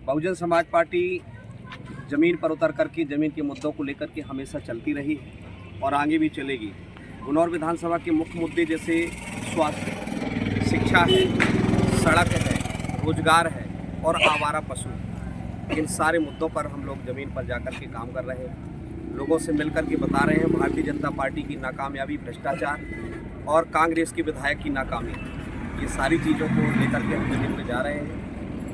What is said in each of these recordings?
Bahujan Samaj party ज़मीन पर उतर करके ज़मीन के मुद्दों को लेकर के हमेशा चलती रही है और आगे भी चलेगी। गुनौर विधानसभा के मुख्य मुद्दे जैसे स्वास्थ्य, शिक्षा है, सड़क है, रोजगार है और आवारा पशु, इन सारे मुद्दों पर हम लोग ज़मीन पर जाकर के काम कर रहे हैं। लोगों से मिलकर के बता रहे हैं भारतीय जनता पार्टी की नाकामयाबी, भ्रष्टाचार और कांग्रेस के विधायक की नाकामी, ये सारी चीज़ों को लेकर के हम ज़मीन पर जा रहे हैं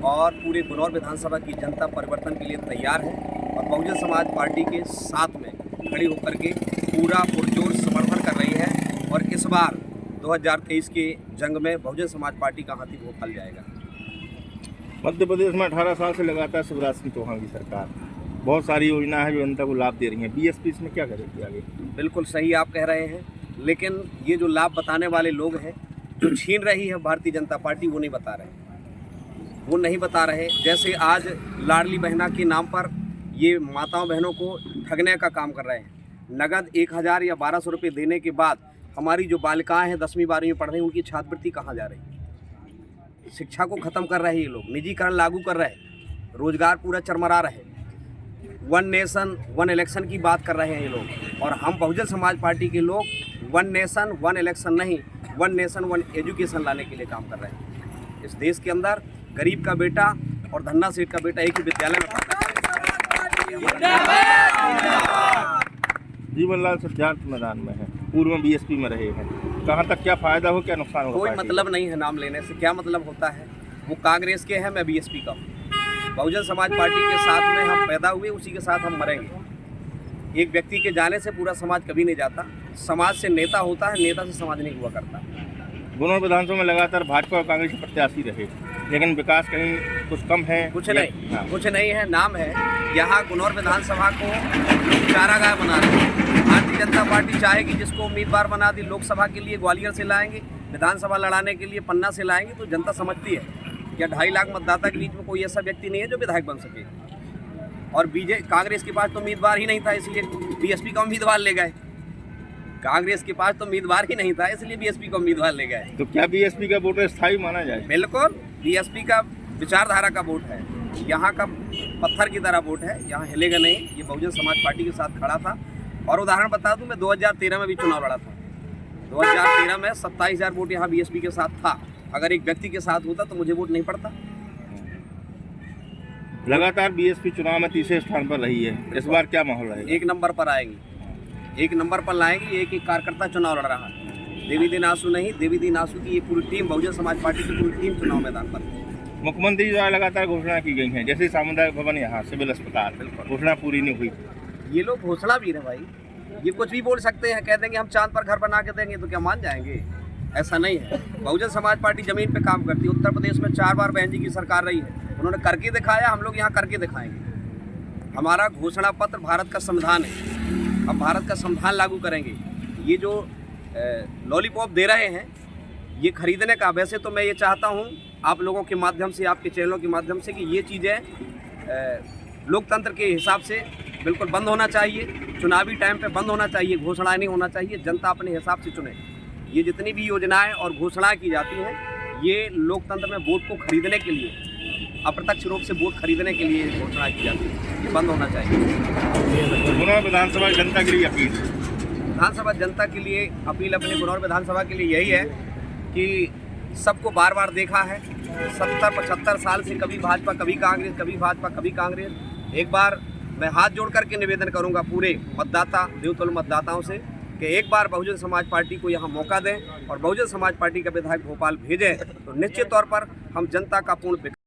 और पूरे गुनौर विधानसभा की जनता परिवर्तन के लिए तैयार है और बहुजन समाज पार्टी के साथ में खड़ी होकर के पूरा पुरजोर समर्थन कर रही है। और इस बार 2023 के जंग में बहुजन समाज पार्टी का हाथी भोपाल जाएगा। मध्य प्रदेश में 18 साल से लगातार शिवराज सिंह चौहान की सरकार, बहुत सारी योजना है जो जनता को लाभ दे रही है। बीएसपी इसमें क्या करेगी आगे? बिल्कुल सही आप कह रहे हैं, लेकिन ये जो लाभ बताने वाले लोग हैं, जो छीन रही है भारतीय जनता पार्टी, वो नहीं बता रहे। वो नहीं बता रहे। जैसे आज लाडली बहना के नाम पर ये माताओं बहनों को ठगने का काम कर रहे हैं। नगद 1000 या 1200 रुपये देने के बाद हमारी जो बालिकाएं हैं 10वीं 12वीं में पढ़ रही हैं, उनकी छात्रवृत्ति कहाँ जा रही है? शिक्षा को ख़त्म कर रहे हैं ये लोग, निजीकरण लागू कर रहे हैं, रोजगार पूरा चरमरा रहे, वन नेशन वन इलेक्शन की बात कर रहे हैं ये लोग। और हम बहुजन समाज पार्टी के लोग वन नेशन वन इलेक्शन नहीं, वन नेशन वन एजुकेशन लाने के लिए काम कर रहे हैं। इस देश के अंदर गरीब का बेटा और धन्ना सेठ का बेटा एक ही विद्यालय में पढ़ता है। जीवनलाल सिद्धार्थ मैदान में है, पूर्व में बीएसपी में रहे हैं, कहाँ तक क्या फायदा हो, क्या नुकसान हो? कोई मतलब नहीं है नाम लेने से, क्या मतलब होता है? वो कांग्रेस के हैं, मैं बीएसपी का हूँ। बहुजन समाज पार्टी के साथ में हम पैदा हुए, उसी के साथ हम मरेंगे। एक व्यक्ति के जाने से पूरा समाज कभी नहीं जाता। समाज से नेता होता है, नेता से समाज नहीं हुआ करता। गुनौर विधानसभा में लगातार भाजपा और कांग्रेस के प्रत्याशी रहे, लेकिन विकास कहीं कुछ कम है। कुछ नहीं है, नाम है। यहाँ गुनौर विधानसभा को चारागाह बना रहे हैं। भारतीय जनता पार्टी चाहेगी जिसको उम्मीदवार बना दी लोकसभा के लिए ग्वालियर से लाएंगे, विधानसभा लड़ाने के लिए पन्ना से लाएंगे, तो जनता समझती है क्या 2.5 लाख मतदाता के बीच में कोई ऐसा व्यक्ति नहीं है जो विधायक बन सके। और कांग्रेस के पास तो उम्मीदवार ही नहीं था, इसलिए बीएसपी का उम्मीदवार ले गए। कांग्रेस के पास तो उम्मीदवार ही नहीं था, इसलिए बीएसपी का उम्मीदवार ले गए। तो क्या बीएसपी का वोट स्थायी माना जाए? बिल्कुल, बीएसपी का विचारधारा का वोट है, यहाँ का पत्थर की तरह वोट है, यहाँ हिलेगा नहीं। ये बहुजन समाज पार्टी के साथ खड़ा था। और उदाहरण बता दूं, मैं 2013 में भी चुनाव लड़ा था। 2013 में 27,000 वोट यहाँ बीएसपी के साथ था। अगर एक व्यक्ति के साथ होता तो मुझे वोट नहीं पड़ता। लगातार बीएसपी चुनाव में तीसरे स्थान पर रही है, इस बार क्या माहौल रहेगा? 1 नंबर पर आएगी, 1 नंबर पर लाएंगे। एक कार्यकर्ता चुनाव लड़ रहा है, देवी आंसू नहीं, देवी आंसू की ये पूरी टीम, बहुजन समाज पार्टी की पूरी टीम चुनाव मैदान पर। मुख्यमंत्री द्वारा लगातार घोषणा की गई है, जैसे सामुदायिक भवन, यहाँ सिविल अस्पताल, घोषणा पूरी नहीं हुई। ये लोग घोषणा भी है भाई, ये कुछ भी बोल सकते हैं, कह देंगे हम चांद पर घर बना के देंगे, तो क्या मान जाएंगे? ऐसा नहीं है। बहुजन समाज पार्टी जमीन पे काम करती है। उत्तर प्रदेश में 4 बार बहन जी की सरकार रही है, उन्होंने करके दिखाया, हम लोग यहाँ करके दिखाएंगे। हमारा घोषणा पत्र भारत का संविधान है, हम भारत का संविधान लागू करेंगे। ये जो लॉलीपॉप दे रहे हैं, ये खरीदने का, वैसे तो मैं ये चाहता हूँ आप लोगों के माध्यम से, आपके चैनलों के माध्यम से, कि ये चीज़ें लोकतंत्र के हिसाब से बिल्कुल बंद होना चाहिए। चुनावी टाइम पे बंद होना चाहिए, घोषणाएं नहीं होना चाहिए। जनता अपने हिसाब से चुने। ये जितनी भी योजनाएं और घोषणाएं की जाती हैं, ये लोकतंत्र में वोट को खरीदने के लिए, अप्रत्यक्ष रूप से वोट खरीदने के लिए घोषणा की जाती है, ये बंद होना चाहिए। गुनौर विधानसभा जनता के लिए अपील? विधानसभा जनता के लिए अपील अपने गुनौर विधानसभा के लिए यही है कि सबको बार बार देखा है, 70-75 साल से कभी भाजपा कभी कांग्रेस, कभी भाजपा कभी कांग्रेस। एक बार मैं हाथ जोड़ करके निवेदन करूंगा पूरे मतदाता, देवतुल्य मतदाताओं से, कि एक बार बहुजन समाज पार्टी को यहाँ मौका दें और बहुजन समाज पार्टी का विधायक भोपाल भेजें, तो निश्चित तौर पर हम जनता का पूर्ण